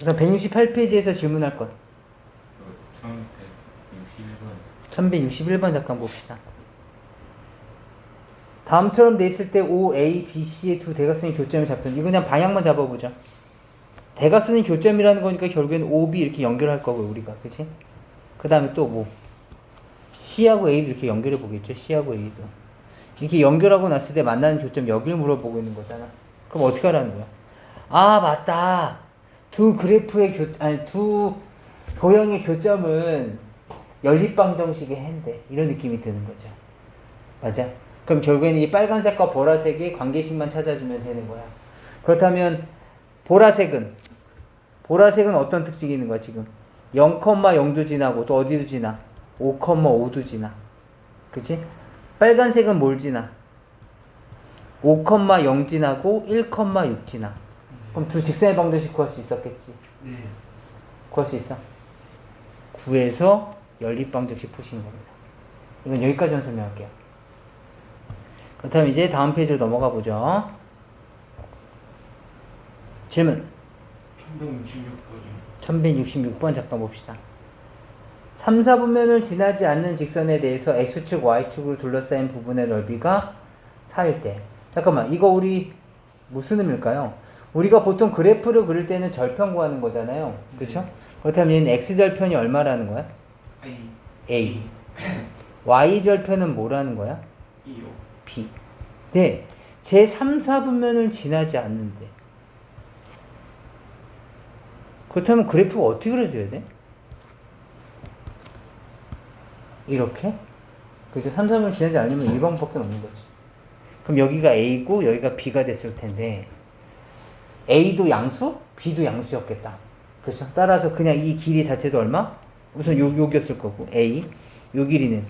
그래서 168페이지에서 질문할 것. 1161번 잠깐 봅시다. 다음처럼 돼 있을 때 O, A, B, C의 두 대각선의 교점이 잡혔는데 이거 그냥 방향만 잡아보자. 대각선의 교점이라는 거니까 결국엔 O, B 이렇게 연결할 거고 우리가 그치? 그 다음에 또 뭐 C하고 A도 이렇게 연결해 보겠죠. C하고 A도 이렇게 연결하고 났을 때 만나는 교점 여기를 물어보고 있는 거잖아. 그럼 어떻게 하라는 거야? 아 맞다. 두 그래프의 두 도형의 교점은 연립방정식의 해인데 이런 느낌이 드는 거죠. 맞아? 그럼 결국에는 이 빨간색과 보라색의 관계식만 찾아주면 되는 거야. 그렇다면 보라색은 어떤 특징이 있는 거야 지금? 0,0도 지나고 또 어디도 지나? 5,5도 지나. 그치? 빨간색은 뭘 지나? 5,0 지나고 1,6 지나. 그럼 두 직선의 방정식 구할 수 있었겠지? 네. 구할 수 있어? 구해서 연립방정식 푸시는 겁니다. 이건 여기까지만 설명할게요. 그렇다면 이제 다음 페이지로 넘어가 보죠. 질문 1166번 잠깐 봅시다. 3, 4분면을 지나지 않는 직선에 대해서 X축, Y축으로 둘러싸인 부분의 넓이가 4일 때. 잠깐만, 이거 우리 무슨 의미일까요? 우리가 보통 그래프를 그릴 때는 절편 구하는 거잖아요. 그렇죠? 그렇다면 얘는 X절편이 얼마라는 거야? A. Y절편은 뭐라는 거야? B. 네. 제 3, 4분면을 지나지 않는데. 그렇다면 그래프가 어떻게 그려줘야 돼? 이렇게? 그죠? 3, 4분면을 지나지 않으면 1방법밖에 없는 거지. 그럼 여기가 A고 여기가 B가 됐을 텐데 A도 양수? B도 양수였겠다. 그렇죠? 따라서 그냥 이 길이 자체도 얼마? 우선 여기였을 거고 A. 요 길이는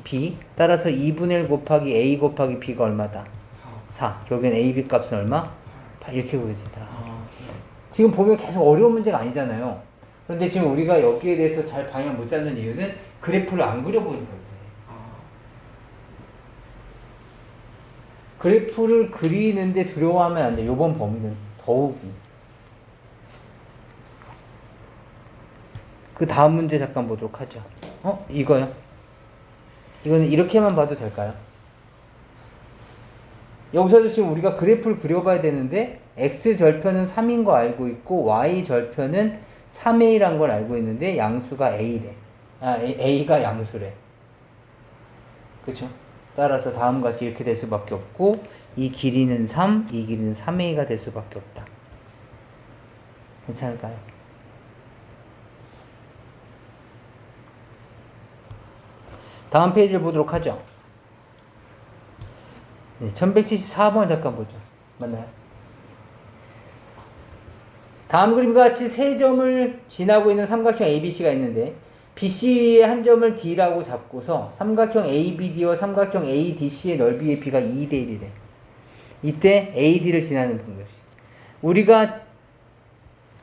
B. 따라서 2분의 1 곱하기 A 곱하기 B가 얼마다? 4. 결국엔 A, B 값은 얼마? 8. 이렇게 그려지더라. 지금 보면 계속 어려운 문제가 아니잖아요. 그런데 지금 우리가 여기에 대해서 잘 방향 못 잡는 이유는 그래프를 안 그려보는 거예요. 그래프를 그리는데 두려워하면 안 돼. 요번 범위는 더욱이. 그 다음 문제 잠깐 보도록 하죠. 이거요. 이거는 이렇게만 봐도 될까요? 여기서도 지금 우리가 그래프를 그려봐야 되는데 X절편은 3인 거 알고 있고 Y절편은 3A란 걸 알고 있는데 양수가 A래. A가 양수래. 그쵸? 따라서 다음과 같이 이렇게 될 수밖에 없고 이 길이는 3, 이 길이는 3A가 될 수밖에 없다. 괜찮을까요? 다음 페이지를 보도록 하죠. 네, 1174번 잠깐 보죠. 맞나요? 다음 그림과 같이 세 점을 지나고 있는 삼각형 ABC가 있는데 BC의 한 점을 D라고 잡고서 삼각형 ABD와 삼각형 ADC의 넓이의 비가 2대 1이래. 이때 AD를 지나는 방정식. 우리가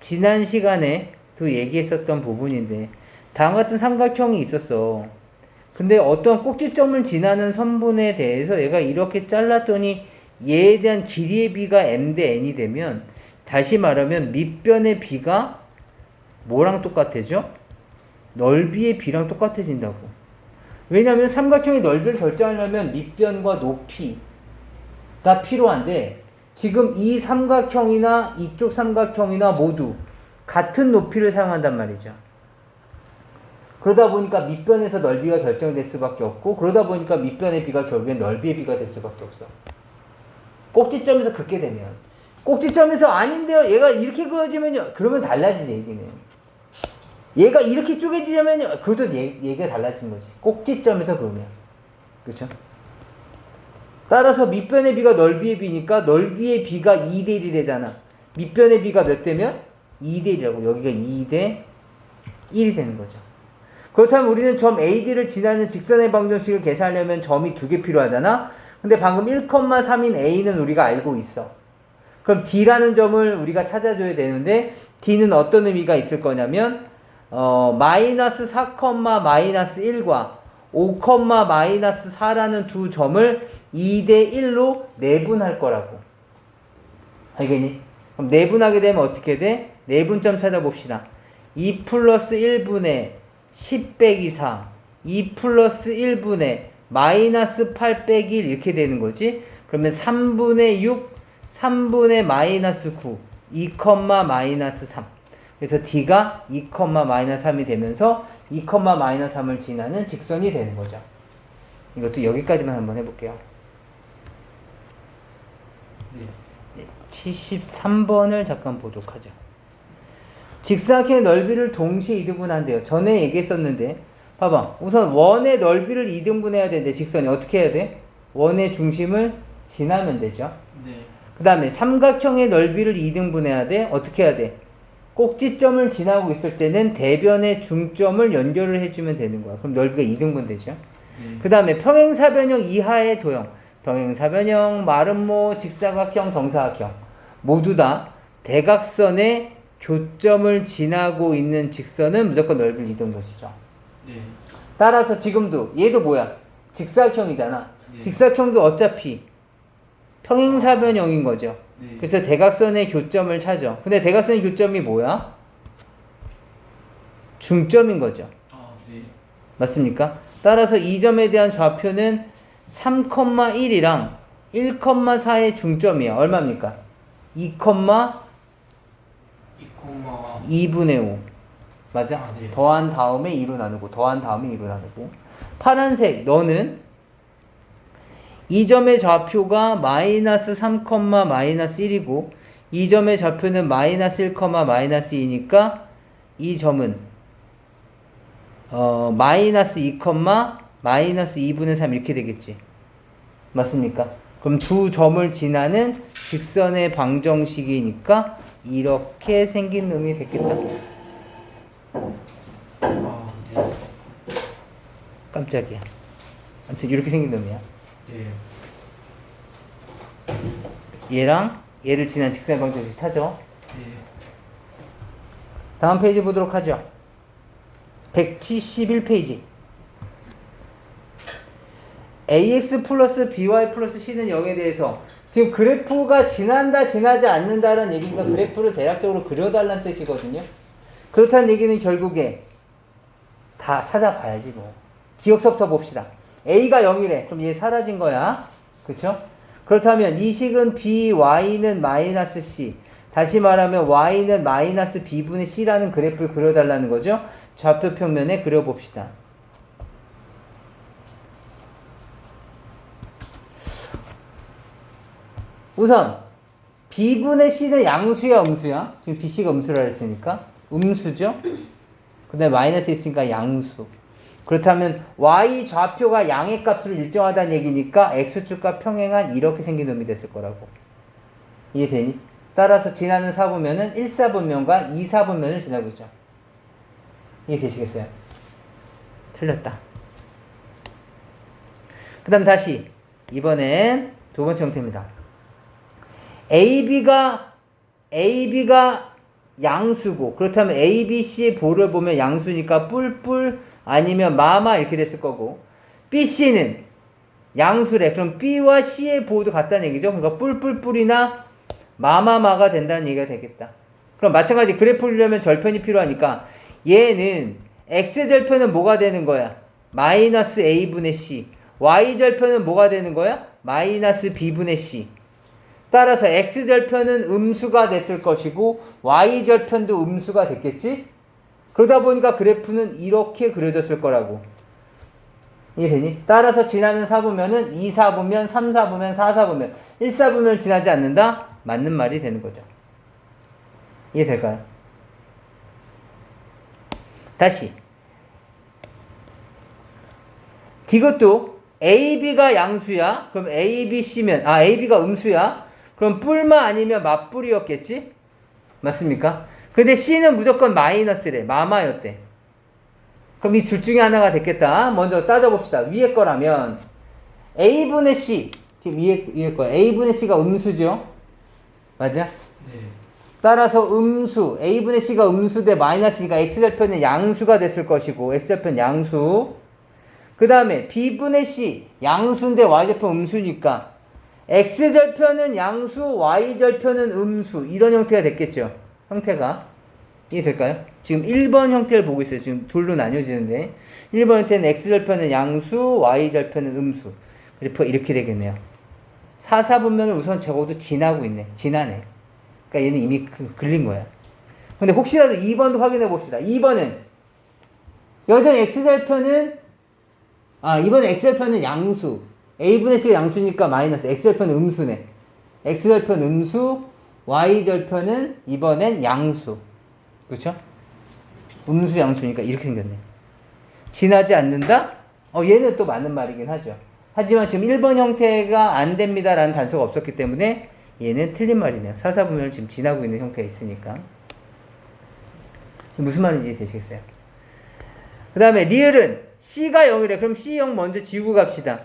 지난 시간에 또 얘기했었던 부분인데 다음과 같은 삼각형이 있었어. 근데 어떤 꼭지점을 지나는 선분에 대해서 얘가 이렇게 잘랐더니 얘에 대한 길이의 비가 m 대 n이 되면 다시 말하면 밑변의 비가 뭐랑 똑같아져? 넓이의 비랑 똑같아진다고. 왜냐하면 삼각형의 넓이를 결정하려면 밑변과 높이가 필요한데 지금 이 삼각형이나 이쪽 삼각형이나 모두 같은 높이를 사용한단 말이죠. 그러다 보니까 밑변에서 넓이가 결정될 수밖에 없고 그러다 보니까 밑변의 비가 결국엔 넓이의 비가 될 수밖에 없어. 꼭지점에서 긋게 되면 꼭지점에서 아닌데요 얘가 이렇게 그어지면요 그러면 달라지지 얘기는. 얘가 이렇게 쪼개지려면요 그것도 얘기가 달라진 거지. 꼭지점에서 그으면. 그렇죠? 따라서 밑변의 비가 넓이의 비니까 넓이의 비가 2대 1이래잖아. 밑변의 비가 몇 대면? 2대 1이라고. 여기가 2대 1이 되는 거죠. 그렇다면 우리는 점 AD를 지나는 직선의 방정식을 계산하려면 점이 2개 필요하잖아. 근데 방금 1,3인 A는 우리가 알고 있어. 그럼 D라는 점을 우리가 찾아줘야 되는데 D는 어떤 의미가 있을 거냐면 마이너스 4, 마이너스 1과 5, 마이너스 4라는 두 점을 2대 1로 내분할 거라고. 알겠니? 그럼 내분하게 되면 어떻게 돼? 내분점 찾아봅시다. 2 플러스 1분의 10 빼기 4, 2 플러스 1분의 마이너스 8 빼기 1 이렇게 되는 거지. 그러면 3분의 6, 3분의 마이너스 9, 2, 마이너스 3. 그래서 D가 2, 마이너스 3이 되면서 2, 마이너스 3을 지나는 직선이 되는 거죠. 이것도 여기까지만 한번 해볼게요. 네. 73번을 잠깐 보도록 하죠. 직사각형의 넓이를 동시에 2등분한대요. 전에 얘기했었는데 봐봐. 우선 원의 넓이를 2등분해야 되는데 직선이 어떻게 해야 돼? 원의 중심을 지나면 되죠. 네. 그 다음에 삼각형의 넓이를 2등분해야 돼. 어떻게 해야 돼? 꼭지점을 지나고 있을 때는 대변의 중점을 연결을 해주면 되는 거야. 그럼 넓이가 2등분 되죠. 그 다음에 평행사변형 이하의 도형, 평행사변형, 마름모, 직사각형, 정사각형 모두 다 대각선의 교점을 지나고 있는 직선은 무조건 넓이를 2등분이죠. 네. 따라서 지금도 얘도 뭐야? 직사각형이잖아. 네. 직사각형도 어차피 평행사변형인 거죠. 네. 그래서 대각선의 교점을 찾아. 근데 대각선의 교점이 뭐야? 중점인 거죠. 아, 네. 맞습니까? 따라서 이 점에 대한 좌표는 3,1이랑 1,4의 중점이야. 얼마입니까? 2,2분의 5. 맞아? 아, 네. 더한 다음에 2로 나누고, 더한 다음에 2로 나누고. 파란색, 너는 이 점의 좌표가 마이너스 3, 마이너스 1이고, 이 점의 좌표는 마이너스 1, 마이너스 2니까, 이 점은 마이너스 2, 마이너스 2분의 3 이렇게 되겠지. 맞습니까? 그럼 두 점을 지나는 직선의 방정식이니까 이렇게 생긴 놈이 됐겠다. 아, 네. 깜짝이야. 아무튼 이렇게 생긴 놈이야. 네. 얘랑 얘를 지난 직선의 방정식 찾아. 네. 다음 페이지 보도록 하죠. 171페이지. ax 플러스 by 플러스 c는 0에 대해서 지금 그래프가 지난다 지나지 않는다라는 얘기니까 그래프를 대략적으로 그려달라는 뜻이거든요. 그렇다는 얘기는 결국에 다 찾아봐야지 뭐. 기억서부터 봅시다. a가 0이래. 그럼 얘 사라진 거야. 그쵸? 그렇다면 이 식은 b, y는 마이너스 c. 다시 말하면 y는 마이너스 b분의 c라는 그래프를 그려달라는 거죠. 좌표 평면에 그려봅시다. 우선 b분의 c는 양수야 음수야? 지금 bc가 음수라 했으니까 음수죠. 근데 마이너스 있으니까 양수. 그렇다면 y 좌표가 양의 값으로 일정하다는 얘기니까 x축과 평행한 이렇게 생긴 놈이 됐을 거라고. 이해되니? 따라서 지나는 사분면은 1사분면과 2사분면을 지나고 있죠. 이해되시겠어요? 틀렸다. 그 다음 다시 이번엔 두 번째 형태입니다. AB가 양수고 그렇다면 ABC의 보를 보면 양수니까 뿔뿔 아니면 마마 이렇게 됐을 거고 BC는 양수래. 그럼 B와 C의 보호도 같다는 얘기죠. 그러니까 뿔뿔뿔이나 마마마가 된다는 얘기가 되겠다. 그럼 마찬가지 그래프 그리려면 절편이 필요하니까 얘는 X절편은 뭐가 되는 거야? 마이너스 A분의 C. Y절편은 뭐가 되는 거야? 마이너스 B분의 C. 따라서 X절편은 음수가 됐을 것이고 Y절편도 음수가 됐겠지? 그러다 보니까 그래프는 이렇게 그려졌을 거라고. 이해되니? 따라서 지나는 사분면은 2사분면, 3사분면, 4사분면, 1사분면을 지나지 않는다? 맞는 말이 되는 거죠. 이해될까요? 다시 이것도 AB가 양수야. 그럼 ABC면 AB가 음수야. 그럼 뿔마 아니면 맞뿔이었겠지? 맞습니까? 근데 C는 무조건 마이너스래. 마마였대. 그럼 이 둘 중에 하나가 됐겠다. 먼저 따져봅시다. 위에 거라면 A분의 C 지금 위에 거 A분의 C가 음수죠? 맞아? 네. 따라서 음수 A분의 C가 음수 대 마이너스니까 X절편은 양수가 됐을 것이고 X절편 양수. 그 다음에 B분의 C 양수인데 Y절편 음수니까 x절편은 양수, y절편은 음수. 이런 형태가 됐겠죠. 형태가. 이해될까요? 지금 1번 형태를 보고 있어요. 지금 둘로 나뉘어지는데 1번 형태는 x절편은 양수, y절편은 음수. 그래프 이렇게 되겠네요. 4, 4분면을 우선 적어도 지나고 있네. 지나네. 그러니까 얘는 이미 글린 거야. 근데 혹시라도 2번도 확인해 봅시다. 2번은 여전히 이번에 x절편은 양수. a분의 c가 양수니까 마이너스. x절편은 음수네. x절편 음수, y절편은 이번엔 양수. 그렇죠? 음수 양수니까 이렇게 생겼네. 지나지 않는다? 얘는 또 맞는 말이긴 하죠. 하지만 지금 1번 형태가 안 됩니다 라는 단서가 없었기 때문에 얘는 틀린 말이네요. 사사분면을 지금 지나고 있는 형태가 있으니까. 무슨 말인지 되시겠어요? 그 다음에 리을은 C가 0이래. 그럼 C0 먼저 지우고 갑시다.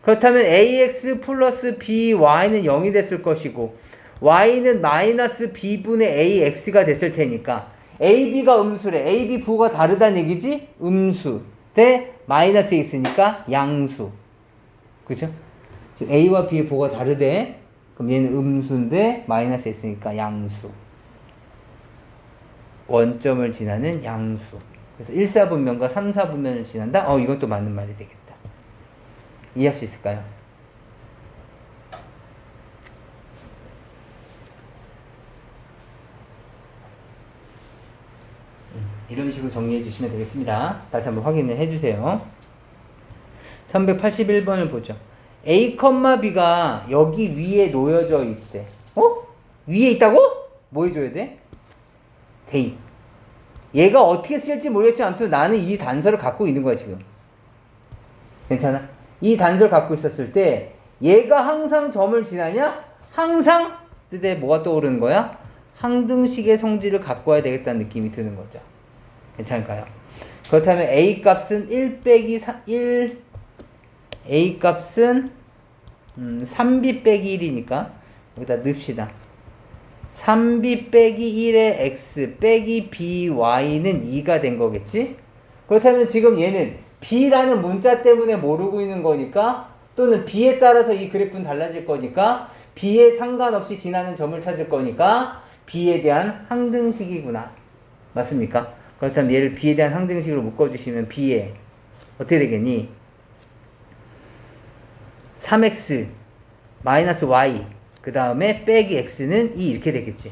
그렇다면 AX 플러스 BY는 0이 됐을 것이고 Y는 마이너스 B분의 AX가 됐을 테니까 AB가 음수래. AB 부호가 다르다는 얘기지? 음수 대 마이너스 X니까 양수. 그죠? 지금 A와 B의 부호가 다르대. 그럼 얘는 음수인데 마이너스 X니까 양수. 원점을 지나는 양수. 그래서 1, 4분면과 3, 4분면을 지난다? 이건 또 맞는 말이 되겠다. 이해할 수 있을까요? 이런 식으로 정리해 주시면 되겠습니다. 다시 한번 확인을 해 주세요. 381번을 보죠. A, B가 여기 위에 놓여져 있대. 위에 있다고? 뭐 해줘야 돼? 대입. 얘가 어떻게 쓸지 모르겠지만 아무튼 나는 이 단서를 갖고 있는 거야 지금. 괜찮아? 이 단서를 갖고 있었을 때 얘가 항상 점을 지나냐? 항상 뜻에 뭐가 떠오르는 거야? 항등식의 성질을 갖고 와야 되겠다는 느낌이 드는 거죠. 괜찮을까요? 그렇다면 A 값은 1 빼기 1, A 값은 3B 빼기 1이니까 여기다 넣읍시다. 3B 빼기 1의 X 빼기 BY는 2가 된 거겠지? 그렇다면 지금 얘는 B라는 문자 때문에 모르고 있는 거니까 또는 B에 따라서 이 그래프는 달라질 거니까 B에 상관없이 지나는 점을 찾을 거니까 B에 대한 항등식이구나. 맞습니까? 그렇다면 얘를 B에 대한 항등식으로 묶어주시면 B에 어떻게 되겠니? 3X 마이너스 Y 그 다음에 빼기 X는 2 이렇게 되겠지.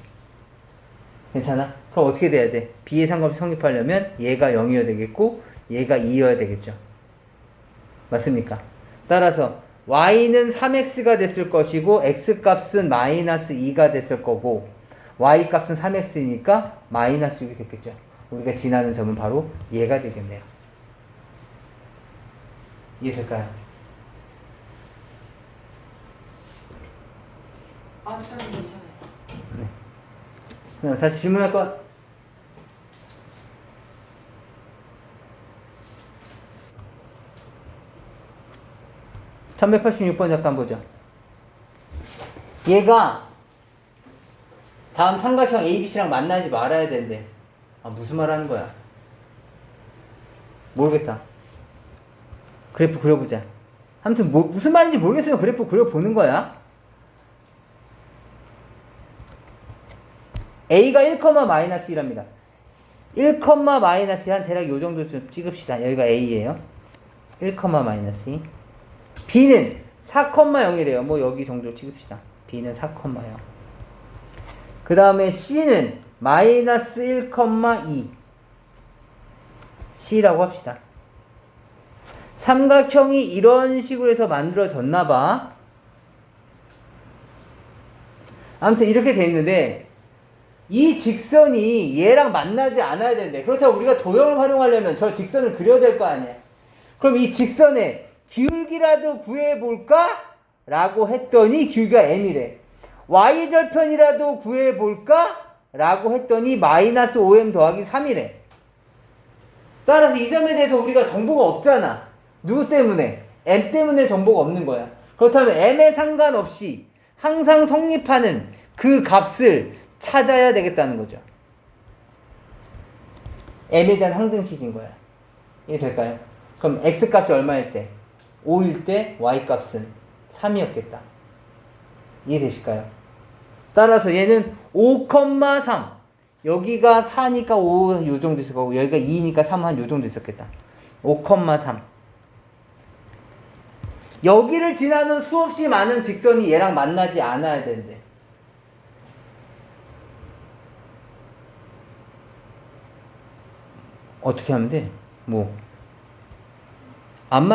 괜찮아? 그럼 어떻게 돼야 돼? B에 상관없이 성립하려면 얘가 0이어야 되겠고 얘가 2여야 되겠죠. 맞습니까? 따라서 Y는 3X가 됐을 것이고 X값은 마이너스 2가 됐을 거고 Y값은 3X니까 마이너스 6이 됐겠죠. 우리가 지나는 점은 바로 얘가 되겠네요. 이해될까요? 아직까지 괜찮아요. 네. 다시 질문할 것. (1186번) 잠깐 보죠. 얘가 다음 삼각형 ABC랑 만나지 말아야 되는데 무슨 말 하는 거야? 모르겠다. 그래프 그려보자. 아무튼 무슨 말인지 모르겠으면 그래프 그려보는 거야. A가 1,-1이랍니다. 1,-2 한 대략 요 정도 좀 찍읍시다. 여기가 A예요. 1,-2. B는 4,0이래요. 뭐 여기 정도 찍읍시다. B는 4,0. 그 다음에 C는 마이너스 1,2. C라고 합시다. 삼각형이 이런 식으로 해서 만들어졌나봐. 아무튼 이렇게 돼 있는데 이 직선이 얘랑 만나지 않아야 되는데 그렇다고 우리가 도형을 활용하려면 저 직선을 그려야 될 거 아니야. 그럼 이 직선의 기울기라도 구해볼까? 라고 했더니 기울기가 m이래. y절편이라도 구해볼까? 라고 했더니 마이너스 5m 더하기 3이래. 따라서 이 점에 대해서 우리가 정보가 없잖아. 누구 때문에? m 때문에 정보가 없는 거야. 그렇다면 m에 상관없이 항상 성립하는 그 값을 찾아야 되겠다는 거죠. m에 대한 항등식인 거야. 이해 될까요? 그럼 x값이 얼마일 때? 5일 때 y값은 3이었겠다. 이해되실까요? 따라서 얘는 5,3 여기가 4니까 5 요 정도 있을 거고 여기가 2니까 3 한 요 정도 있었겠다. 5,3 여기를 지나는 수없이 많은 직선이 얘랑 만나지 않아야 되는데 어떻게 하면 돼? 뭐 안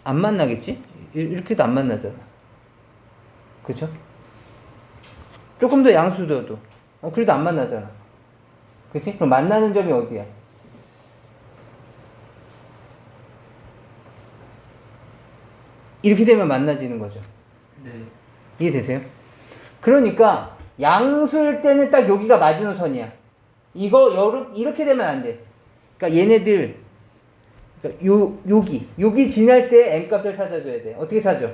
만나겠지? 이렇게도 안 만나잖아. 그쵸? 조금 더 양수 둬도 그래도 안 만나잖아. 그치? 그럼 만나는 점이 어디야? 이렇게 되면 만나지는 거죠. 네. 이해되세요? 그러니까 양수일 때는 딱 여기가 마지노선이야. 이거 이렇게 되면 안 돼. 그러니까 얘네들 그러니까 여기 지날 때 n값을 찾아줘야 돼. 어떻게 찾아?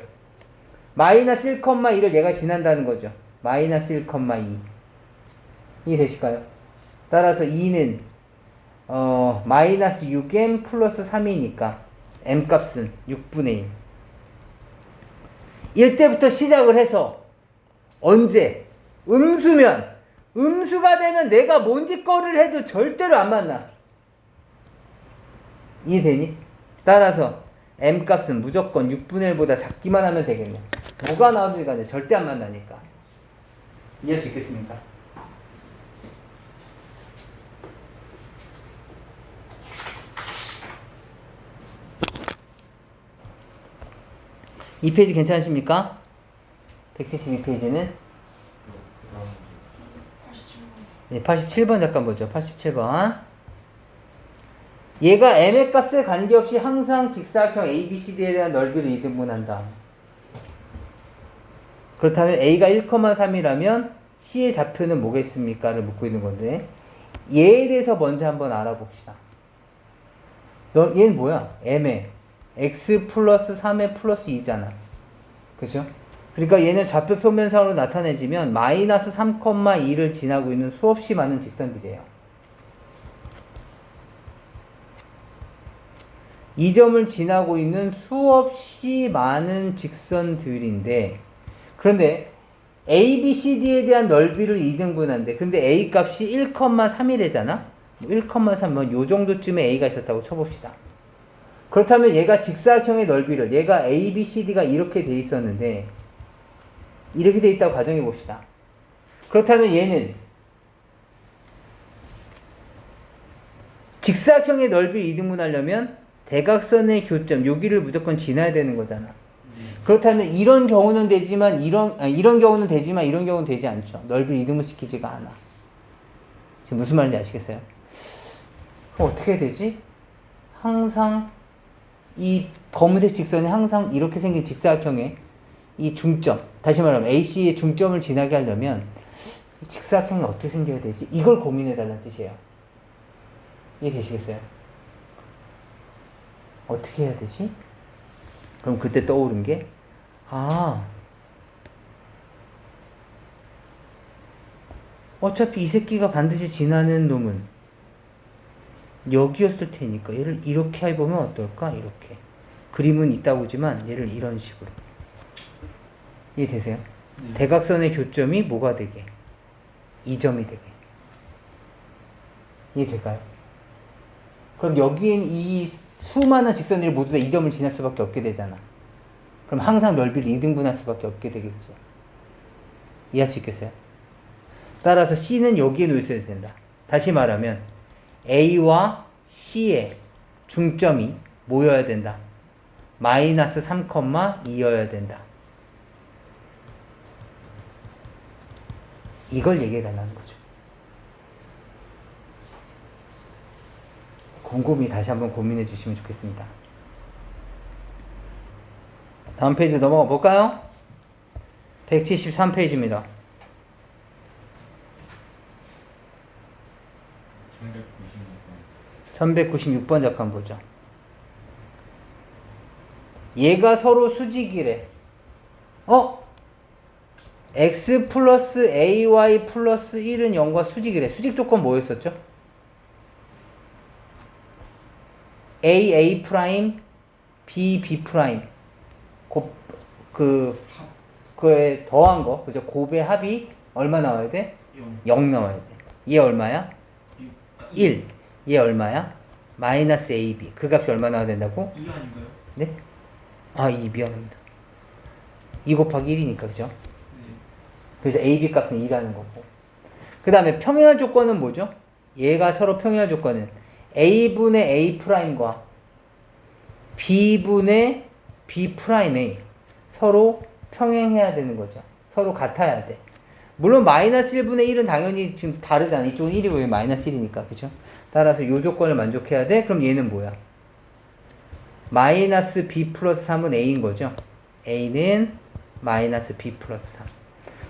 마이너스 1,2를 얘가 지난다는 거죠. 마이너스 1,2 이해되실까요? 따라서 2는 마이너스 6m 플러스 3이니까 m값은 6분의 1 이때부터 시작을 해서 언제? 음수가 되면 내가 뭔 짓거리를 해도 절대로 안 만나. 이해되니? 따라서 m값은 무조건 6분의 1보다 작기만 하면 되겠네. 뭐가 나오든 간에 절대 안 만나니까. 이해할 수 있겠습니까? 이 페이지 괜찮으십니까? 172페이지는? 네, 87번 잠깐 보죠. 87번. 얘가 m의 값에 관계없이 항상 직사각형 ABCD에 대한 넓이를 이등분한다. 그렇다면 A가 1,3이라면 C의 좌표는 뭐겠습니까? 를 묻고 있는 건데 얘에 대해서 먼저 한번 알아봅시다. 얘는 뭐야? m에 x 플러스 3의 플러스 2잖아. 그죠? 그러니까 얘는 좌표 표면상으로 나타내지면 마이너스 3,2를 지나고 있는 수없이 많은 직선들이에요. 이 점을 지나고 있는 수없이 많은 직선들인데 그런데 A, B, C, D에 대한 넓이를 2등분한대. 근데 A 값이 1,3이래잖아? 1,3, 뭐, 요 정도쯤에 A가 있었다고 쳐봅시다. 그렇다면 얘가 직사각형의 넓이를, 얘가 A, B, C, D가 이렇게 돼 있었는데, 이렇게 돼 있다고 가정해 봅시다. 그렇다면 얘는 직사각형의 넓이를 2등분하려면 대각선의 교점, 여기를 무조건 지나야 되는 거잖아. 그렇다면 이런 경우는 되지만 이런 경우는 되지만 이런 경우는 되지 않죠. 넓이를 이등분 시키지가 않아. 지금 무슨 말인지 아시겠어요? 어떻게 해야 되지? 항상 이 검은색 직선이 항상 이렇게 생긴 직사각형의 이 중점, 다시 말하면 AC의 중점을 지나게 하려면 이 직사각형이 어떻게 생겨야 되지? 이걸 고민해 달라는 뜻이에요. 이해되시겠어요? 어떻게 해야 되지? 그럼 그때 떠오른 게 어차피 이 새끼가 반드시 지나는 놈은 여기였을 테니까 얘를 이렇게 해보면 어떨까? 이렇게 그림은 있다고 보지만 얘를 이런 식으로 이해되세요? 대각선의 교점이 뭐가 되게? 이 점이 되게 이해될까요? 그럼 여기엔 이 수많은 직선들이 모두 다 이 점을 지날 수밖에 없게 되잖아. 그럼 항상 넓이를 2등분할 수밖에 없게 되겠지. 이해할 수 있겠어요? 따라서 C는 여기에 놓여 있어야 된다. 다시 말하면 A와 C의 중점이 모여야 된다. 마이너스 3,2여야 된다. 이걸 얘기해 달라는 거죠. 곰곰이 다시 한번 고민해 주시면 좋겠습니다. 다음 페이지 넘어가 볼까요? 173페이지입니다. 1196번 잠깐 보죠. 얘가 서로 수직이래. x 플러스 ay 플러스 1은 0과 수직이래. 수직 조건 뭐였었죠? a 프라임, b 프라임. 그에 더한 거, 그죠? 곱의 합이 얼마 나와야 돼? 0 나와야 돼. 얘 얼마야? 1. 얘 얼마야? 마이너스 AB. 그 값이 얼마 나와야 된다고? 2 아닌가요? 네? 아, 2 미안합니다. 2 곱하기 1이니까, 그죠? 네. 그래서 AB 값은 2라는 거고. 그 다음에 평행할 조건은 뭐죠? 얘가 서로 평행할 조건은 A분의 A'과 B분의 B'A 서로 평행해야 되는 거죠. 서로 같아야 돼. 물론 마이너스 1분의 1은 당연히 지금 다르잖아. 이쪽은 1이고 여기 마이너스 1이니까. 그죠? 따라서 이 조건을 만족해야 돼. 그럼 얘는 뭐야? 마이너스 B 플러스 3은 A인 거죠. A는 마이너스 B 플러스 3.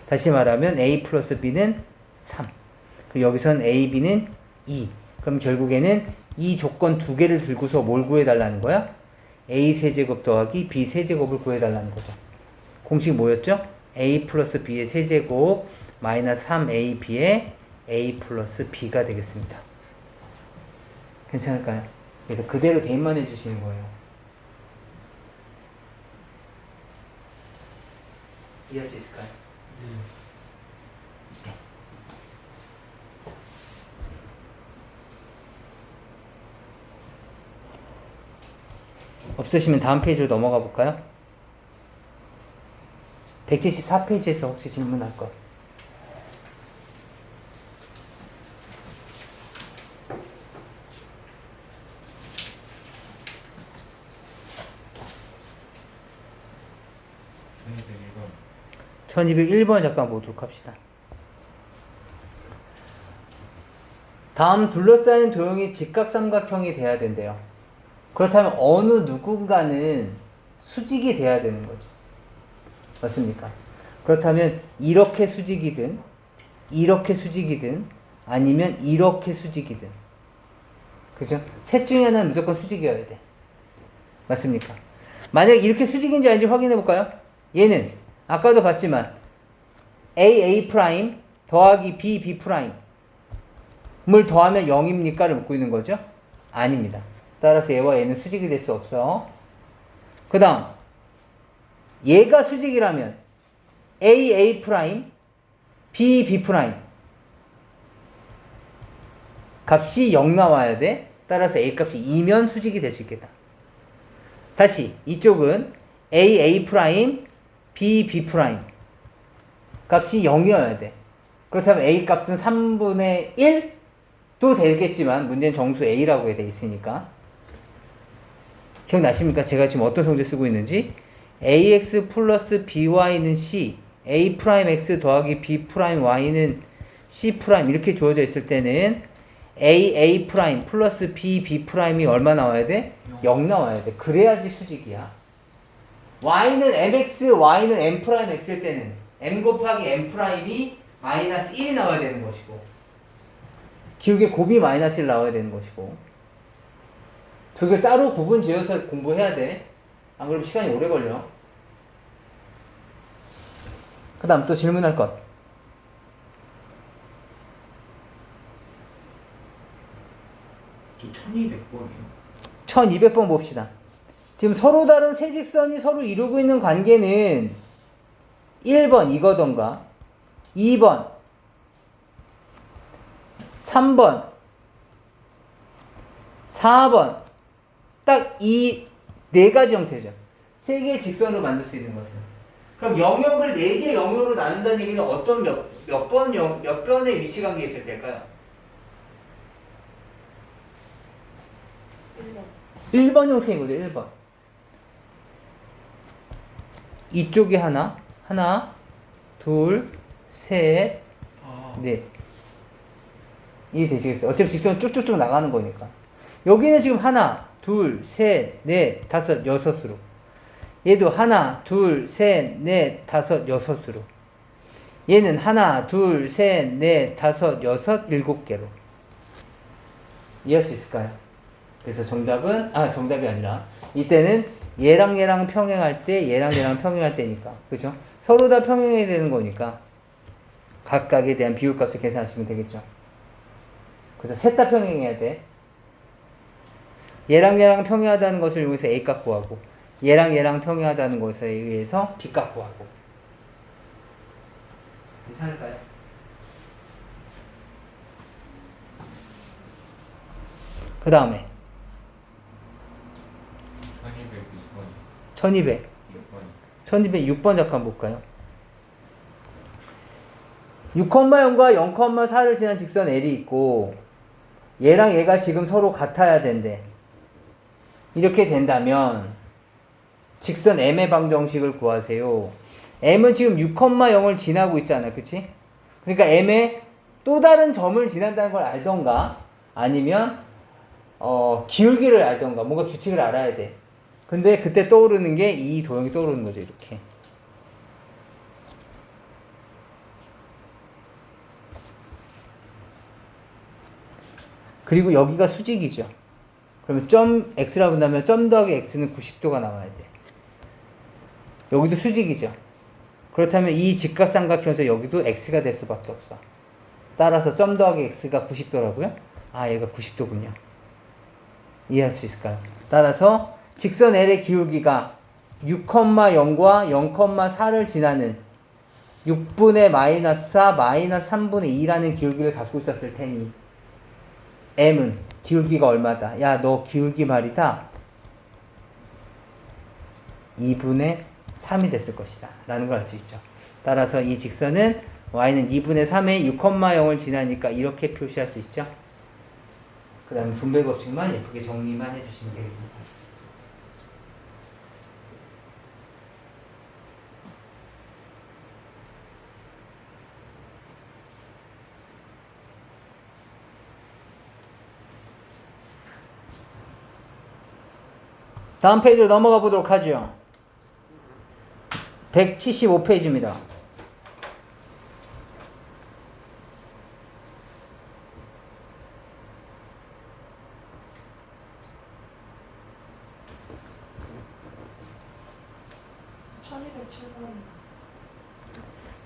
다시 말하면 A 플러스 B는 3. 그럼 여기선 A, B는 2. 그럼 결국에는 이 조건 두 개를 들고서 뭘 구해달라는 거야? A 세제곱 더하기 B 세제곱을 구해달라는 거죠. 공식 뭐였죠? A 플러스 B의 세제곱 마이너스 3AB의 A 플러스 B가 되겠습니다. 괜찮을까요? 그래서 그대로 대입만 해주시는 거예요. 이해할 수 있을까요? 네. 없으시면 다음 페이지로 넘어가 볼까요? 174페이지에서 혹시 질문할 것. 네, 1201번 잠깐 보도록 합시다. 다음 둘러싸인 도형이 직각삼각형이 돼야 된대요. 그렇다면 어느 누군가는 수직이 돼야 되는 거죠. 맞습니까? 그렇다면 이렇게 수직이든 이렇게 수직이든 아니면 이렇게 수직이든, 그죠? 셋 중에 하나는 무조건 수직이어야 돼. 맞습니까? 만약 이렇게 수직인지 아닌지 확인해 볼까요? 얘는 아까도 봤지만 A 프라임 더하기 B 프라임을 더하면 0입니까를 묻고 있는 거죠? 아닙니다. 따라서 얘와 얘는 수직이 될 수 없어. 그 다음 얘가 수직이라면 A 프라임 B 프라임 값이 0 나와야 돼. 따라서 A 값이 2면 수직이 될 수 있겠다. 다시 이쪽은 A 프라임 B 프라임 값이 0이어야 돼. 그렇다면 A 값은 3분의 1도 되겠지만 문제는 정수 A라고 돼 있으니까. 기억나십니까? 제가 지금 어떤 성질 쓰고 있는지. AX 플러스 BY는 C, A 프라임 X 더하기 B 프라임 Y는 C 프라임 이렇게 주어져 있을 때는 A 프라임 플러스 B 프라임이 얼마 나와야 돼? 0 나와야 돼. 그래야지 수직이야. Y는 MX, Y는 M 프라임 X일 때는 M 곱하기 M 프라임이 마이너스 1이 나와야 되는 것이고, 기울기 곱이 마이너스 1 나와야 되는 것이고, 두 개를 따로 구분 지어서 공부해야 돼. 안 그러면 시간이 오래 걸려. 그 다음 또 질문할 것. 저 1200번이요. 1200번 봅시다. 지금 서로 다른 세 직선이 서로 이루고 있는 관계는 1번 이거던가 2번 3번 4번 딱 이 네 가지 형태죠. 세 개의 직선으로 만들 수 있는 것은. 그럼 영역을 4개 영역으로 나눈다는 얘기는 어떤 몇 번의 위치 관계에 있을 때일까요? 1번 형태인 거죠. 1번. 이쪽에 하나, 둘, 셋, 넷. 이해되시겠어요? 어차피 직선은 쭉쭉쭉 나가는 거니까. 여기는 지금 하나, 둘, 셋, 넷, 다섯, 여섯으로. 얘도 하나, 둘, 셋, 넷, 다섯, 여섯으로. 얘는 하나, 둘, 셋, 넷, 다섯, 여섯, 7개로. 이해할 수 있을까요? 그래서 정답은, 정답이 아니라, 이때는 얘랑 평행할 때, 얘랑 평행할 때니까. 그죠? 서로 다 평행해야 되는 거니까, 각각에 대한 비율값을 계산하시면 되겠죠. 그래서 셋 다 평행해야 돼. 얘랑 평행하다는 것을 이용해서 A 값 구하고, 얘랑 평행하다는 것에 의해서 B 값 구하고. 괜찮을까요? 그 다음에 1200 1200 6번이 1206번 잠깐 볼까요? 6,0과 0,4를 지난 직선 L이 있고 얘랑 얘가 지금 서로 같아야 된대. 이렇게 된다면 직선 M의 방정식을 구하세요. M은 지금 6,0을 지나고 있잖아. 그치? 그러니까 M의 또 다른 점을 지난다는 걸 알던가 아니면 기울기를 알던가 뭔가 규칙을 알아야 돼. 근데 그때 떠오르는 게 이 도형이 떠오르는 거죠. 이렇게. 그리고 여기가 수직이죠. 그러면 점 x라고 한다면 점 더하기 x는 90도가 나와야 돼. 여기도 수직이죠. 그렇다면 이 직각삼각형에서 여기도 x가 될 수밖에 없어. 따라서 점 더하기 x가 90도라고요? 아, 얘가 90도군요. 이해할 수 있을까요? 따라서 직선 L의 기울기가 6,0과 0,4를 지나는 6분의 마이너스 4 마이너스 3분의 2라는 기울기를 갖고 있었을 테니 M은 기울기가 얼마다? 야, 너 기울기 말이다. 2분의 3이 됐을 것이다. 라는 걸 알 수 있죠. 따라서 이 직선은 y는 2분의 3의 6,0을 지나니까 이렇게 표시할 수 있죠. 그 다음에 분배 법칙만 예쁘게 정리만 해주시면 되겠습니다. 다음 페이지로 넘어가 보도록 하죠. 175페이지입니다. (1207번)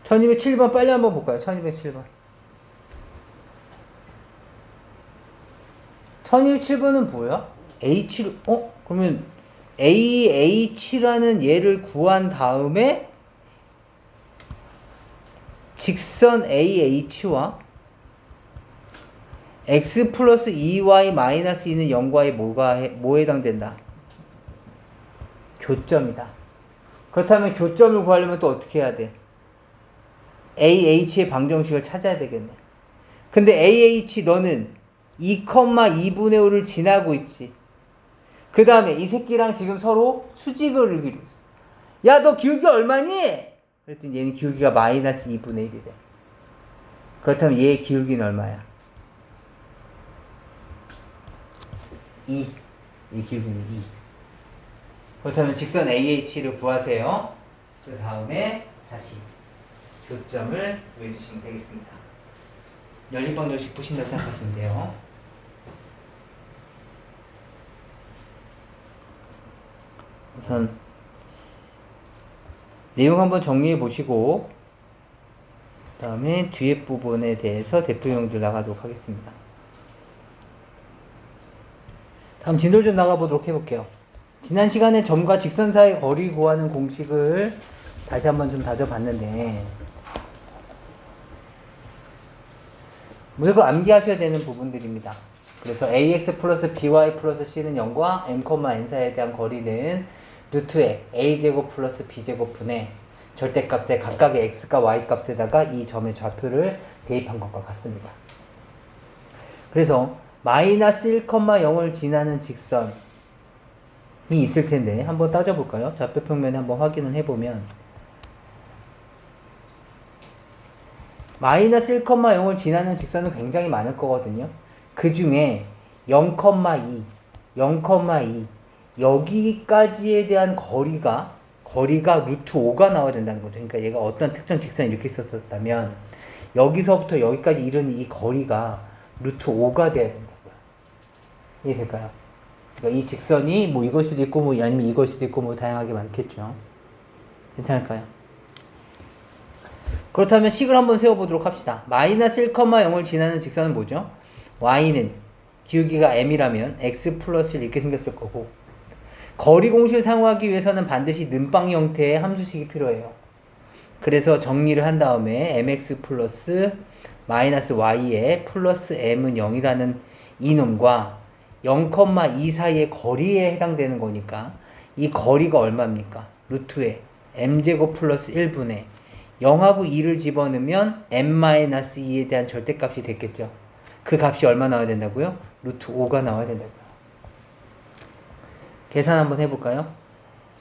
1207번 빨리 한번 볼까요? 1207번. 1207번은 뭐야? H를, 그러면 AH라는 얘를 구한 다음에 직선 AH와 x 플러스 2y 마이너스 2는 0과에 뭐에 해당된다? 교점이다. 그렇다면 교점을 구하려면 또 어떻게 해야 돼? AH의 방정식을 찾아야 되겠네. 근데 AH 너는 2,2분의 5를 지나고 있지. 그 다음에 이 새끼랑 지금 서로 수직을 이루고 있어. 야, 너 기울기 얼마니? 그랬더니 얘는 기울기가 마이너스 2분의 1이래. 그렇다면 얘의 기울기는 얼마야? 2. 이 기울기는 2. 그렇다면 직선 AH를 구하세요. 그 다음에 다시 교점을 구해주시면 되겠습니다. 연립방정식 푸신다고 생각하시면 돼요. 우선 내용 한번 정리해 보시고 그 다음에 뒤에 부분에 대해서 대표용들 나가도록 하겠습니다. 다음 진도를 좀 나가보도록 해볼게요. 지난 시간에 점과 직선 사이의 거리 구하는 공식을 다시 한번 좀 다져봤는데 무조건 암기하셔야 되는 부분들입니다. 그래서 ax 플러스 by 플러스 c는 0과 m, n 사이에 대한 거리는 루트의 a제곱 플러스 b제곱분의 절대값의 각각의 x과 y 값에다가 이 점의 좌표를 대입한 것과 같습니다. 그래서 마이너스 1,0을 지나는 직선이 있을 텐데 한번 따져볼까요? 좌표 평면에 한번 확인을 해보면 마이너스 1,0을 지나는 직선은 굉장히 많을 거거든요. 그 중에 0,2, 0,2 여기까지에 대한 거리가 루트 5가 나와야 된다는 거죠. 그러니까 얘가 어떤 특정 직선이 이렇게 있었다면 여기서부터 여기까지 이르는 이 거리가 루트 5가 돼야 된다고요. 이해될까요? 그러니까 이 직선이 뭐 이걸 수도 있고 뭐 아니면 이걸 수도 있고 뭐 다양하게 많겠죠. 괜찮을까요? 그렇다면 식을 한번 세워보도록 합시다. 마이너스 1,0을 지나는 직선은 뭐죠? y는 기울기가 m이라면 x 플러스 1 이렇게 생겼을 거고 거리 공식을 사용하기 위해서는 반드시 는방 형태의 함수식이 필요해요. 그래서 정리를 한 다음에 mx 플러스 마이너스 y에 플러스 m은 0이라는 이놈과 0,2 사이의 거리에 해당되는 거니까 이 거리가 얼마입니까? 루트에 m제곱 플러스 1분의 0하고 2를 집어넣으면 m-2에 대한 절대값이 됐겠죠. 그 값이 얼마 나와야 된다고요? 루트 5가 나와야 된다고요. 계산 한번 해볼까요?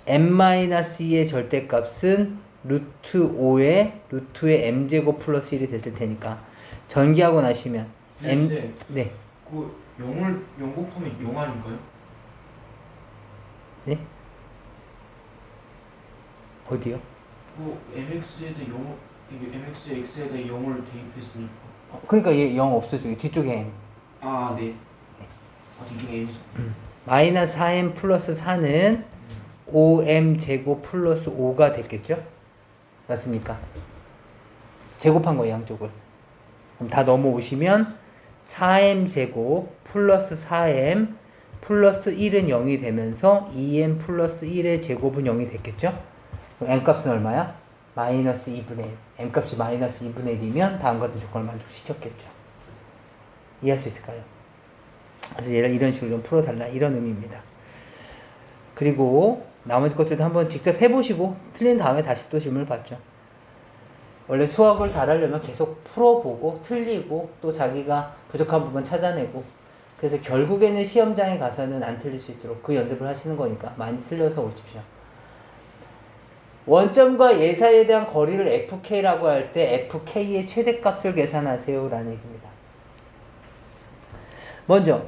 m-2의 절대값은 루트 5에 루트의 m제곱 플러스 1이 됐을 테니까 전기하고 나시면 m 네. 네. 그 0 곱하면 0 아닌가요? 네? 어디요? 그 mx에 대해 0 이게 mx x에 대해 0을 대입했으니까. 그러니까 얘 0 없어져. 뒤쪽에 m. 아 네. 아 뒤쪽에 m. 마이너스 4m 플러스 4는 5m 제곱 플러스 5가 됐겠죠? 맞습니까? 제곱한 거예요, 양쪽을. 그럼 다 넘어오시면 4m 제곱 플러스 4m 플러스 1은 0이 되면서 2m 플러스 1의 제곱은 0이 됐겠죠? 그럼 m값은 얼마야? 마이너스 2분의 1. m값이 마이너스 2분의 1이면 다음과 같은 조건을 만족시켰겠죠. 이해할 수 있을까요? 그래서 얘를 이런 식으로 좀 풀어달라 이런 의미입니다. 그리고 나머지 것들도 한번 직접 해보시고 틀린 다음에 다시 또 질문을 받죠. 원래 수학을 잘하려면 계속 풀어보고 틀리고 또 자기가 부족한 부분 찾아내고 그래서 결국에는 시험장에 가서는 안 틀릴 수 있도록 그 연습을 하시는 거니까 많이 틀려서 오십시오. 원점과 얘 사이에 대한 거리를 fk라고 할 때 fk의 최대값을 계산하세요 라는 얘기입니다. 먼저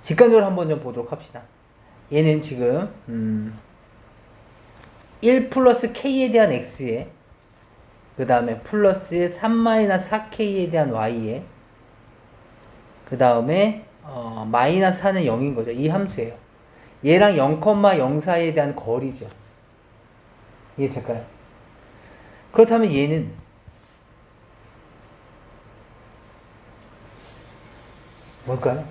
직관적으로 한번 좀 보도록 합시다. 얘는 지금 1 플러스 k에 대한 x에 그 다음에 플러스에 3-4k에 대한 y에 그 다음에 마이너스 4는 0인 거죠. 이 함수예요. 얘랑 0,04에 대한 거리죠. 이해될까요? 그렇다면 얘는 뭘까요?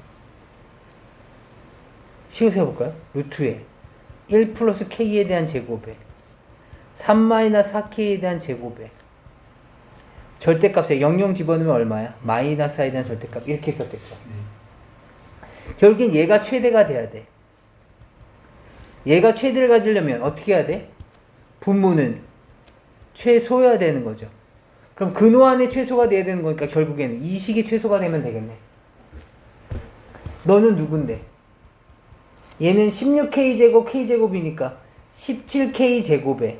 쉬워서 해볼까요? 루트에 1 플러스 k에 대한 제곱에 3-4k에 대한 제곱에 절대값에 00 집어넣으면 얼마야? 마이너스 4에 대한 절대값 이렇게 썼겠죠. 결국엔 얘가 최대가 돼야 돼. 얘가 최대를 가지려면 어떻게 해야 돼? 분모는 최소여야 되는 거죠. 그럼 근호안의 최소가 돼야 되는 거니까 결국에는 이 식이 최소가 되면 되겠네. 너는 누군데? 얘는 16k제곱 k제곱이니까 17k제곱에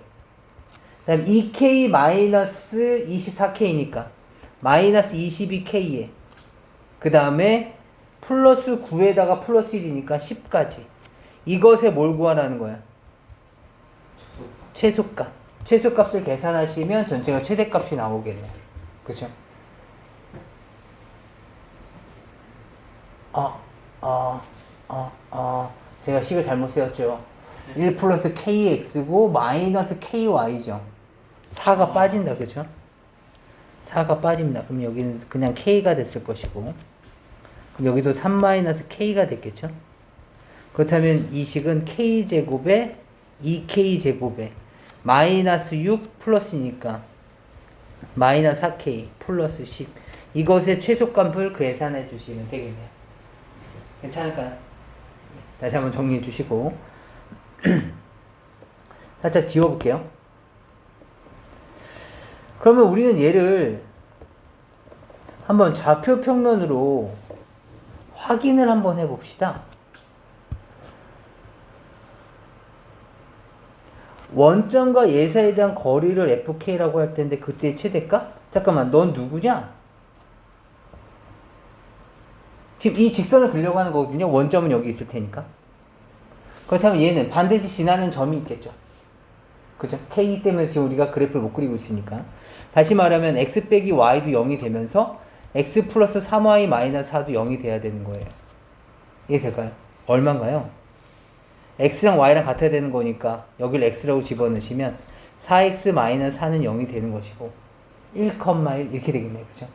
그 다음 2k 마이너스 24k니까 마이너스 22k에 그 다음에 플러스 9에다가 플러스 1이니까 10까지 이것에 뭘 구하라는 거야? 최소값. 최소값을 계산하시면 전체가 최대값이 나오겠네요. 그쵸? 제가 식을 잘못 세웠죠. 1 플러스 kx고 마이너스 ky죠. 4가 빠진다. 그죠? 4가 빠집니다. 그럼 여기는 그냥 k가 됐을 것이고 그럼 여기도 3-k가 됐겠죠? 그렇다면 이 식은 k제곱에 2k제곱에 마이너스 6 플러스니까 마이너스 4k 플러스 10 이것의 최소값을 계산해 주시면 되겠네요. 괜찮을까요? 다시 한번 정리해 주시고 살짝 지워볼게요. 그러면 우리는 얘를 한번 좌표평면으로 확인을 한번 해봅시다. 원점과 얘 사이에 대한 거리를 fk라고 할 텐데 그때의 최대값? 잠깐만, 넌 누구냐? 지금 이 직선을 그리려고 하는 거거든요. 원점은 여기 있을 테니까. 그렇다면 얘는 반드시 지나는 점이 있겠죠. 그죠? k 때문에 지금 우리가 그래프를 못 그리고 있으니까. 다시 말하면 x 빼기 y도 0이 되면서 x 플러스 3y 마이너스 4도 0이 돼야 되는 거예요. 이해될까요? 얼마인가요? x랑 y랑 같아야 되는 거니까 여기를 x라고 집어넣으시면 4x 마이너스 4는 0이 되는 것이고 1,1 이렇게 되겠네요. 그죠?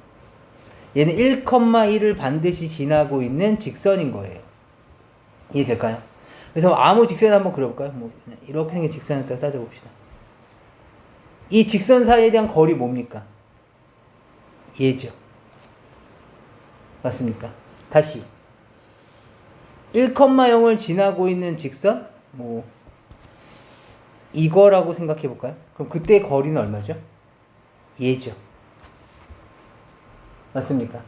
얘는 1,1을 반드시 지나고 있는 직선인 거예요. 이해될까요? 그래서 아무 직선 한번 그려볼까요? 뭐 이렇게 생긴 직선을 따져봅시다. 이 직선 사이에 대한 거리 뭡니까? 얘죠. 맞습니까? 다시 1,0을 지나고 있는 직선 뭐 이거라고 생각해 볼까요? 그럼 그때 거리는 얼마죠? 얘죠. 맞습니까?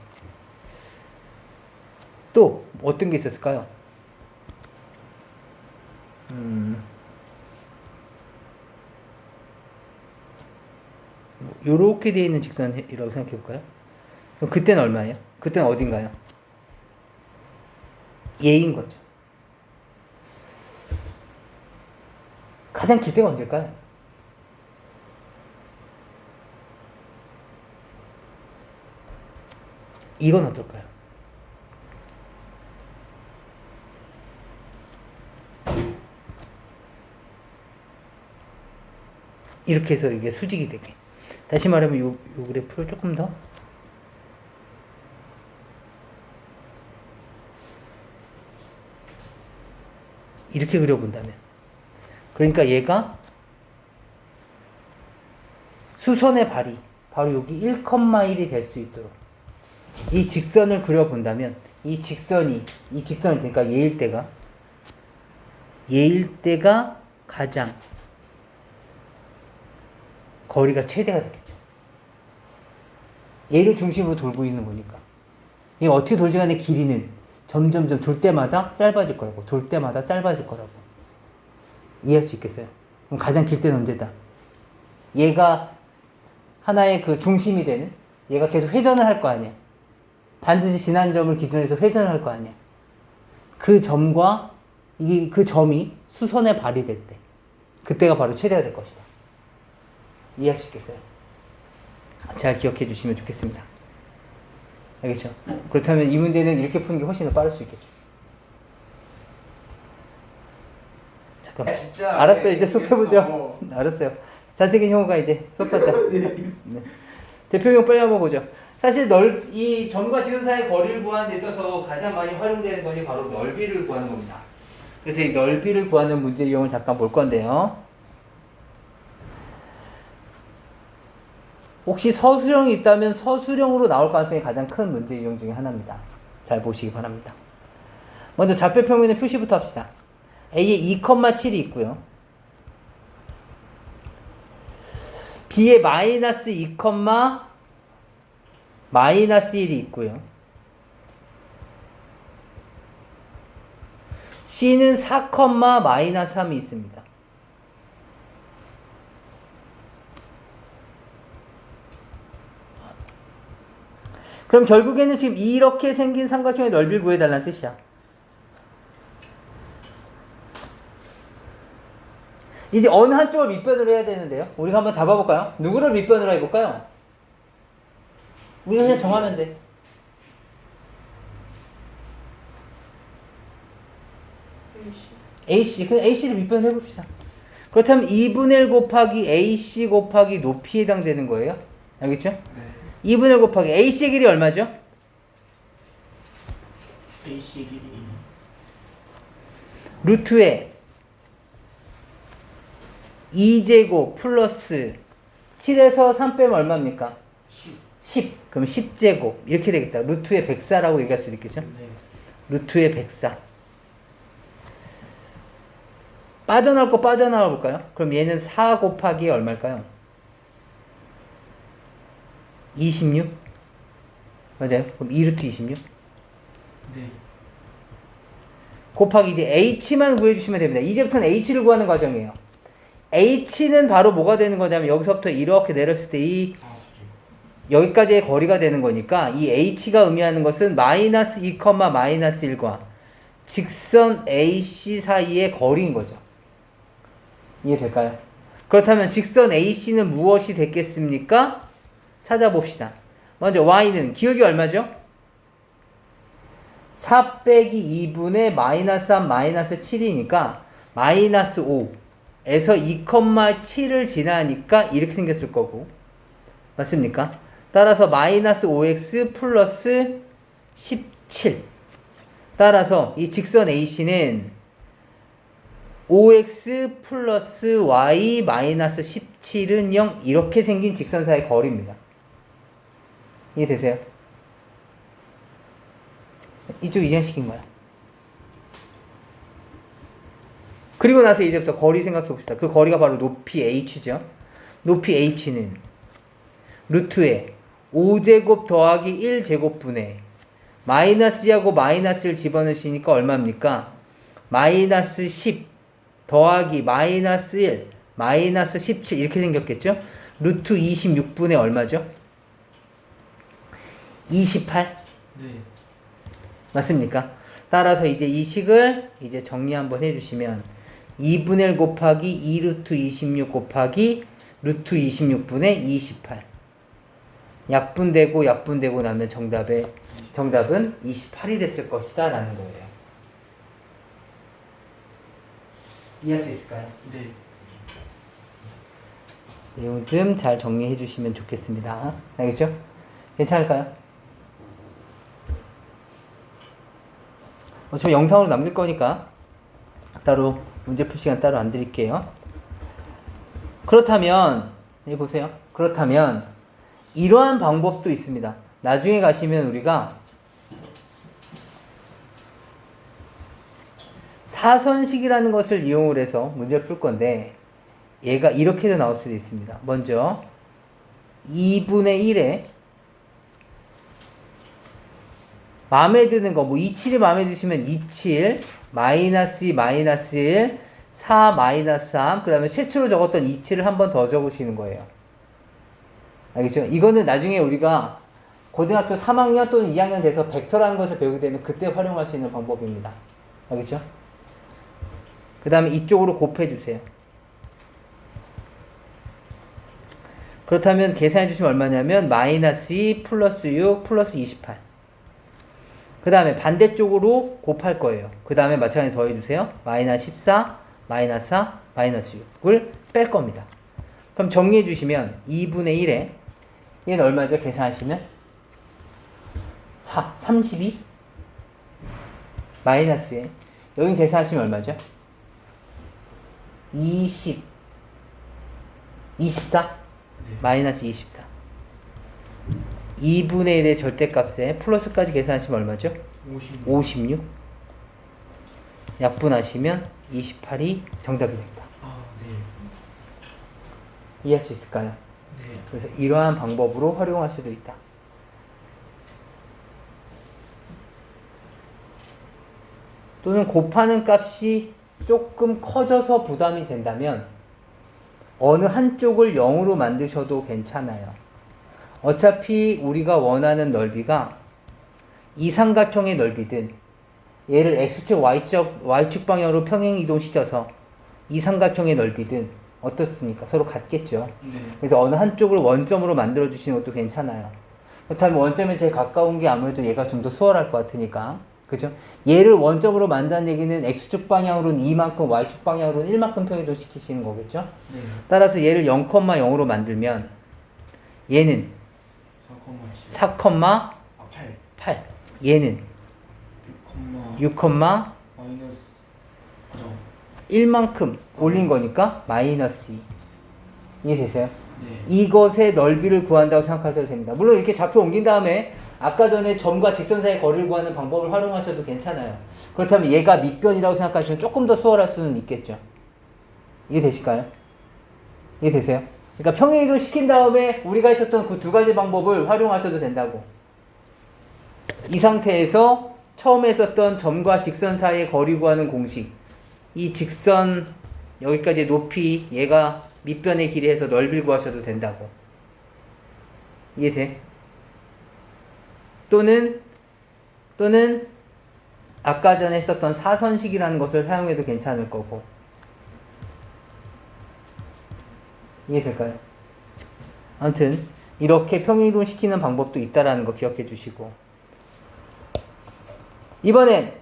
또 어떤 게 있었을까요? 요렇게 되어 있는 직선이라고 생각해 볼까요? 그럼 그때는 얼마예요? 그때는 어딘가요? 얘인 거죠. 가장 길 때가 언제일까요? 이건 어떨까요? 이렇게 해서 이게 수직이 되게. 다시 말하면 요 그래프를 조금 더 이렇게 그려본다면, 그러니까 얘가 수선의 발이 바로 여기 1,1이 될 수 있도록 이 직선을 그려본다면, 이 직선이 그러니까 얘일 때가 가장 거리가 최대가 되겠죠. 얘를 중심으로 돌고 있는 거니까. 이 어떻게 돌지 간에 길이는 점점점 돌 때마다 짧아질 거라고. 돌 때마다 짧아질 거라고. 이해할 수 있겠어요? 그럼 가장 길 때는 언제다? 얘가 하나의 그 중심이 되는, 얘가 계속 회전을 할 거 아니야. 반드시 지난 점을 기준으로 해서 회전을 할 거 아니야. 그 점과 그 점이 수선의 발이 될 때, 그때가 바로 최대가 될 것이다. 이해할 수 있겠어요? 잘 기억해 주시면 좋겠습니다. 알겠죠? 그렇다면 이 문제는 이렇게 푸는 게 훨씬 더 빠를 수 있겠죠. 잠깐만. 진짜 알았어요. 이제 수업해보죠. 알겠어. 알았어요. 잘생긴 형우가 이제 수업하자. 네. 대표용 빨리 한번 보죠. 사실 이 점과 직선 사이의 거리를 구하는 데 있어서 가장 많이 활용되는 것이 바로 넓이를 구하는 겁니다. 그래서 이 넓이를 구하는 문제 유형을 잠깐 볼 건데요. 혹시 서술형이 있다면 서술형으로 나올 가능성이 가장 큰 문제 유형 중에 하나입니다. 잘 보시기 바랍니다. 먼저 좌표 평면의 표시부터 합시다. A에 2,7이 있고요. B에 마이너스 2, 마이너스 1이 있고요. C는 4, 마이너스 3이 있습니다. 그럼 결국에는 지금 이렇게 생긴 삼각형의 넓이를 구해달라는 뜻이야. 이제 어느 한쪽을 밑변으로 해야 되는데요. 우리가 한번 잡아볼까요? 누구를 밑변으로 해볼까요? 우리가 그냥 정하면 돼. AC. 그냥 AC를 밑변으로 해봅시다. 그렇다면 2분의 1 곱하기 AC 곱하기 높이에 해당되는 거예요. 알겠죠? 네. 2분의 1 곱하기 AC의 길이 얼마죠? AC 길이 루트에 2제곱 플러스 7에서 3 빼면 얼마입니까? 10. 그럼 10제곱. 이렇게 되겠다. 루트의 104라고 얘기할 수도 있겠죠? 네. 루트의 104. 빠져나올 거 빠져나와 볼까요? 그럼 얘는 4 곱하기 얼마일까요? 26? 맞아요? 그럼 2루트 26? 네. 곱하기 이제 H만 구해주시면 됩니다. 이제부터는 H를 구하는 과정이에요. H는 바로 뭐가 되는 거냐면 여기서부터 이렇게 내렸을 때 여기까지의 거리가 되는 거니까 이 H가 의미하는 것은 마이너스 2, 마이너스 1과 직선 AC 사이의 거리인 거죠. 이해될까요? 그렇다면 직선 AC는 무엇이 됐겠습니까? 찾아봅시다. 먼저 Y는 기울기 얼마죠? 4 빼기 2분의 마이너스 3 마이너스 7이니까 마이너스 5에서 2,7을 지나니까 이렇게 생겼을 거고, 맞습니까? 따라서 마이너스 5x 플러스 17. 따라서 이 직선 AC는 5x 플러스 y 마이너스 17 17은 0 이렇게 생긴 직선사의 거리입니다. 이해되세요? 이쪽 이항시킨 거야. 그리고 나서 이제부터 거리 생각해 봅시다. 그 거리가 바로 높이 h죠. 높이 h는 루트에 5제곱 더하기 1제곱분의 마이너스하고 마이너스를 집어넣으시니까 얼마입니까? 마이너스 10 더하기 마이너스 1 마이너스 17 이렇게 생겼겠죠? 루트 26분의 얼마죠? 28 네. 맞습니까? 따라서 이제 이 식을 이제 정리 한번 해주시면 2분의 1 곱하기 2 루트 26 곱하기 루트 26분의 28 약분되고 나면 정답은 28이 됐을 것이다 라는 거예요. 이해할 수 있을까요? 네. 내용 좀 잘 정리해 주시면 좋겠습니다. 알겠죠? 괜찮을까요? 어차피 영상으로 남길 거니까 따로 문제 풀 시간 따로 안 드릴게요. 그렇다면 여기 보세요. 그렇다면 이러한 방법도 있습니다. 나중에 가시면 우리가 사선식이라는 것을 이용을 해서 문제를 풀 건데 얘가 이렇게도 나올 수도 있습니다. 먼저 2분의 1에 마음에 드는 거, 뭐 27이 마음에 드시면 27, 마이너스 2, 마이너스 1, 4, 마이너스 3, 그 다음에 최초로 적었던 27을 한 번 더 적으시는 거예요. 알겠죠? 이거는 나중에 우리가 고등학교 3학년 또는 2학년 돼서 벡터라는 것을 배우게 되면 그때 활용할 수 있는 방법입니다. 알겠죠? 그 다음에 이쪽으로 곱해주세요. 그렇다면 계산해 주시면 얼마냐면 마이너스 2 플러스 6 플러스 28. 그 다음에 반대쪽으로 곱할 거예요. 그 다음에 마찬가지로 더해주세요. 마이너스 14, 마이너스 4, 마이너스 6을 뺄 겁니다. 그럼 정리해 주시면 2분의 1에 얘는 얼마죠? 계산하시면 4, 32 마이너스에 여기 계산하시면 얼마죠? 20 24 네. 마이너스 24 2분의 1의 절대값에 플러스까지 계산하시면 얼마죠? 56 약분하시면 28이 정답이 됩니다. 아, 네. 이해할 수 있을까요? 네. 그래서 이러한 방법으로 활용할 수도 있다. 또는 곱하는 값이 조금 커져서 부담이 된다면 어느 한쪽을 0으로 만드셔도 괜찮아요. 어차피 우리가 원하는 넓이가 이 삼각형의 넓이든 얘를 x축 y축 방향으로 평행 이동시켜서 이 삼각형의 넓이든 어떻습니까? 서로 같겠죠. 네. 그래서 어느 한쪽을 원점으로 만들어 주시는 것도 괜찮아요. 그렇다면 원점에 제일 가까운 게 아무래도 얘가 좀 더 수월할 것 같으니까, 그죠? 얘를 원점으로 만든다는 얘기는 x축 방향으로는 2만큼, y축 방향으로는 1만큼 평이동 시키시는 거겠죠? 네. 따라서 얘를 0,0로 만들면 얘는 4,7. 4,8, 아, 8. 얘는 6, 6, 마이너스. 아, 저. 1만큼 올린 거니까 마이너스 2. 이해되세요? 네. 이것의 넓이를 구한다고 생각하셔도 됩니다. 물론 이렇게 좌표 옮긴 다음에 아까 전에 점과 직선 사이의 거리를 구하는 방법을 활용하셔도 괜찮아요. 그렇다면 얘가 밑변이라고 생각하시면 조금 더 수월할 수는 있겠죠. 이해되실까요? 이해되세요? 그러니까 평행이동을 시킨 다음에 우리가 했었던 그 두 가지 방법을 활용하셔도 된다고. 이 상태에서 처음에 썼던 점과 직선 사이의 거리 구하는 공식, 이 직선 여기까지 높이 얘가 밑변의 길이 해서 넓이를 구하셔도 된다고. 이해돼? 또는 아까 전에 썼던 사선식이라는 것을 사용해도 괜찮을 거고. 이해될까요? 아무튼 이렇게 평행이동 시키는 방법도 있다라는 거 기억해 주시고, 이번엔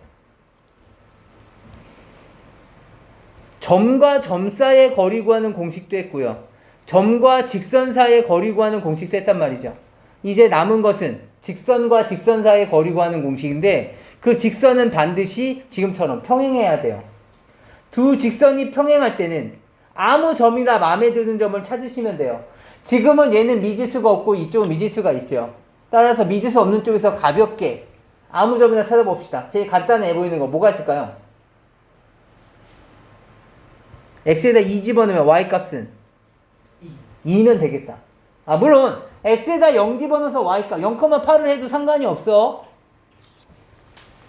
점과 점 사이의 거리 구하는 공식도 했고요. 점과 직선 사이의 거리 구하는 공식도 했단 말이죠. 이제 남은 것은 직선과 직선 사이의 거리 구하는 공식인데 그 직선은 반드시 지금처럼 평행해야 돼요. 두 직선이 평행할 때는 아무 점이나 마음에 드는 점을 찾으시면 돼요. 지금은 얘는 미지수가 없고 이쪽은 미지수가 있죠. 따라서 미지수 없는 쪽에서 가볍게 아무 점이나 찾아봅시다. 제일 간단해 보이는 거 뭐가 있을까요? x에다 2 집어넣으면 y 값은 2면 되겠다. 아 물론 x에다 0 집어넣어서 y 값 0,8을 해도 상관이 없어.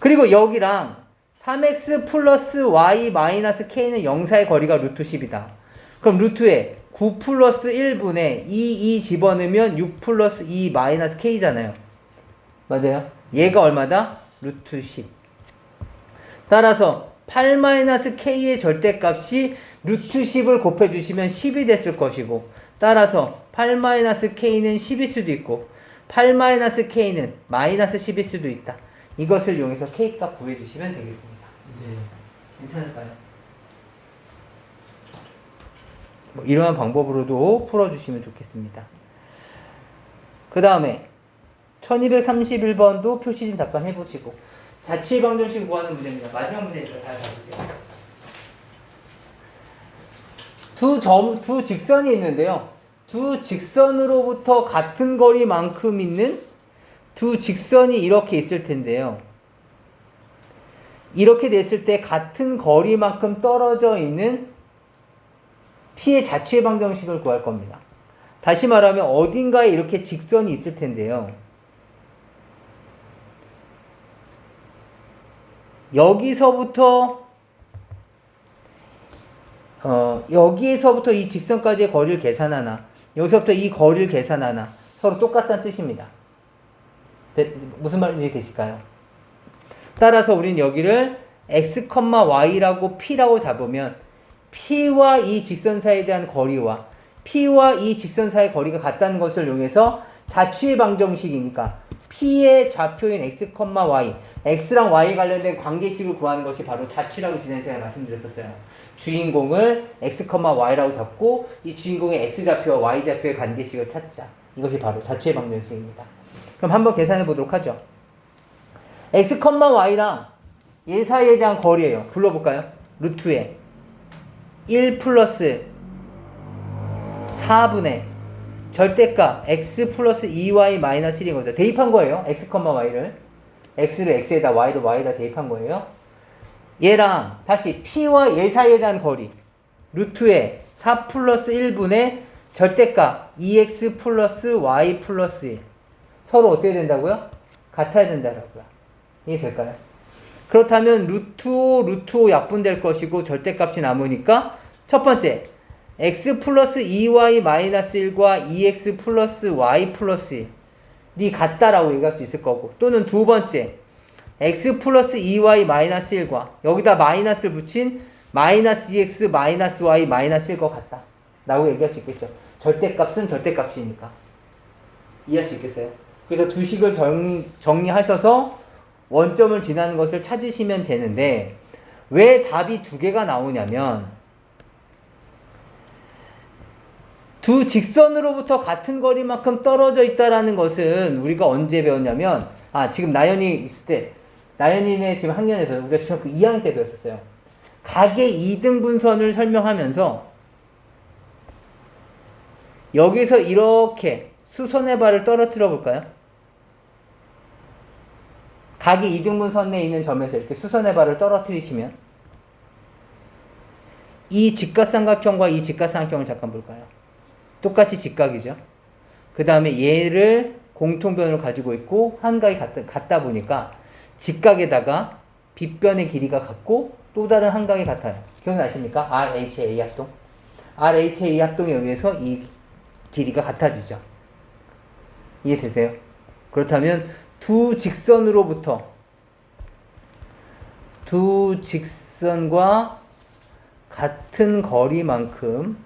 그리고 여기랑 3x 플러스 y 마이너스 k는 0 사이 거리가 루트 10이다. 그럼 루트에 9 플러스 1분의 2 집어넣으면 6 플러스 2 마이너스 k잖아요. 맞아요? 얘가 얼마다? 루트 10. 따라서 8 마이너스 k의 절대값이 루트 10을 곱해주시면 10이 됐을 것이고, 따라서 8 마이너스 k는 10일 수도 있고 8 마이너스 k는 마이너스 10일 수도 있다. 이것을 이용해서 k값 구해주시면 되겠습니다. 네. 괜찮을까요? 뭐 이러한 방법으로도 풀어주시면 좋겠습니다. 그 다음에 1231번도 표시 좀 잠깐 해보시고, 자취의 방정식 구하는 문제입니다. 마지막 문제니까 잘 봐주세요. 두 직선이 있는데요. 두 직선으로부터 같은 거리만큼 있는 두 직선이 이렇게 있을 텐데요. 이렇게 됐을 때 같은 거리만큼 떨어져 있는 P의 자취의 방정식을 구할 겁니다. 다시 말하면 어딘가에 이렇게 직선이 있을 텐데요. 여기서부터 이 직선까지의 거리를 계산하나, 여기서부터 이 거리를 계산하나, 서로 똑같다는 뜻입니다. 무슨 말인지 되실까요? 따라서 우린 여기를 x, y라고 p라고 잡으면 p와 이 직선 사이에 대한 거리와 p와 이 직선 사이의 거리가 같다는 것을 이용해서 자취의 방정식이니까 p의 좌표인 x, y, x랑 y 관련된 관계식을 구하는 것이 바로 자취라고 지난 시간에 말씀드렸었어요. 주인공을 x, y라고 잡고 이 주인공의 x좌표와 y좌표의 관계식을 찾자. 이것이 바로 자취의 방정식입니다. 그럼 한번 계산해 보도록 하죠. x, y랑 얘 사이에 대한 거리예요. 불러볼까요? 루트에 1 플러스 4분의 절대값 x 플러스 2y 마이너스 1인 거죠. 대입한 거예요. x, y를. x를 x에다 y를 y에다 대입한 거예요. 얘랑 다시 p와 얘 사이에 대한 거리 루트에 4 플러스 1분의 절대값 2x 플러스 y 플러스 1 서로 어떻게 된다고요? 같아야 된다고요. 이해 될까요? 그렇다면 루트 5 약분될 것이고 절대값이 남으니까 첫 번째 x 플러스 2y 마이너스 1과 2x 플러스 y 플러스 1이 같다라고 얘기할 수 있을 거고, 또는 두 번째 x 플러스 2y 마이너스 1과 여기다 마이너스를 붙인 마이너스 2x 마이너스 y 마이너스 1과 같다 라고 얘기할 수 있겠죠. 절대값은 절대값이니까. 이해할 수 있겠어요? 그래서 두 식을 정리하셔서 원점을 지나는 것을 찾으시면 되는데, 왜 답이 두 개가 나오냐면 두 직선으로부터 같은 거리만큼 떨어져 있다라는 것은 우리가 언제 배웠냐면, 지금 나연이 있을 때, 나연이네 지금 학년에서 우리가 중학교 2학년 때 배웠었어요. 각의 이등분선을 설명하면서 여기서 이렇게 수선의 발을 떨어뜨려 볼까요? 각이 이등분선에 있는 점에서 이렇게 수선의 발을 떨어뜨리시면 이 직각삼각형과 이 직각삼각형을 잠깐 볼까요? 똑같이 직각이죠. 그 다음에 얘를 공통변으로 가지고 있고 한각이 같다 보니까 직각에다가 빗변의 길이가 같고 또 다른 한각이 같아요. 기억나십니까? RHA 합동. RHA 합동에 의해서 이 길이가 같아지죠. 이해되세요? 그렇다면 두 직선과 같은 거리만큼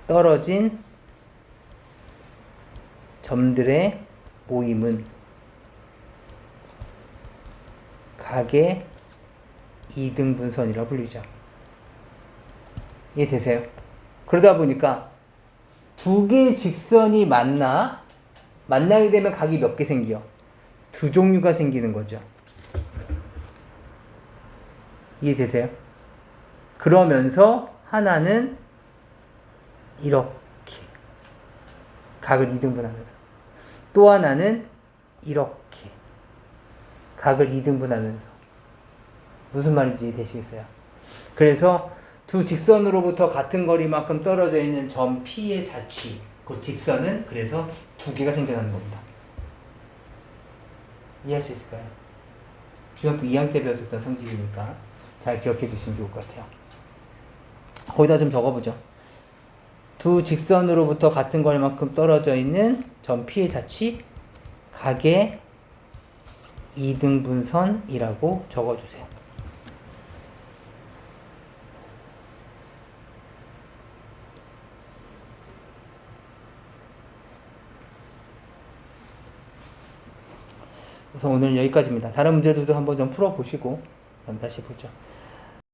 떨어진 점들의 모임은 각의 이등분선이라고 불리죠. 이해되세요? 그러다 보니까 두 개의 직선이 만나게 되면 각이 몇 개 생겨요? 두 종류가 생기는 거죠. 이해되세요? 그러면서 하나는 이렇게 각을 2등분하면서 또 하나는 이렇게 각을 2등분하면서 무슨 말인지 이해되시겠어요? 그래서 두 직선으로부터 같은 거리만큼 떨어져 있는 점 P의 자취 그 직선은 그래서 두 개가 생겨나는 겁니다. 이해할 수 있을까요? 중학교 2학년 때 배웠었던 성질이니까 잘 기억해 주시면 좋을 것 같아요. 거기다 좀 적어보죠. 두 직선으로부터 같은 거리만큼 떨어져 있는 점 P의 자취 각의 2등분선이라고 적어주세요. 그래서 오늘 여기까지입니다. 다른 문제들도 한번 좀 풀어보시고 그럼 다시 보죠.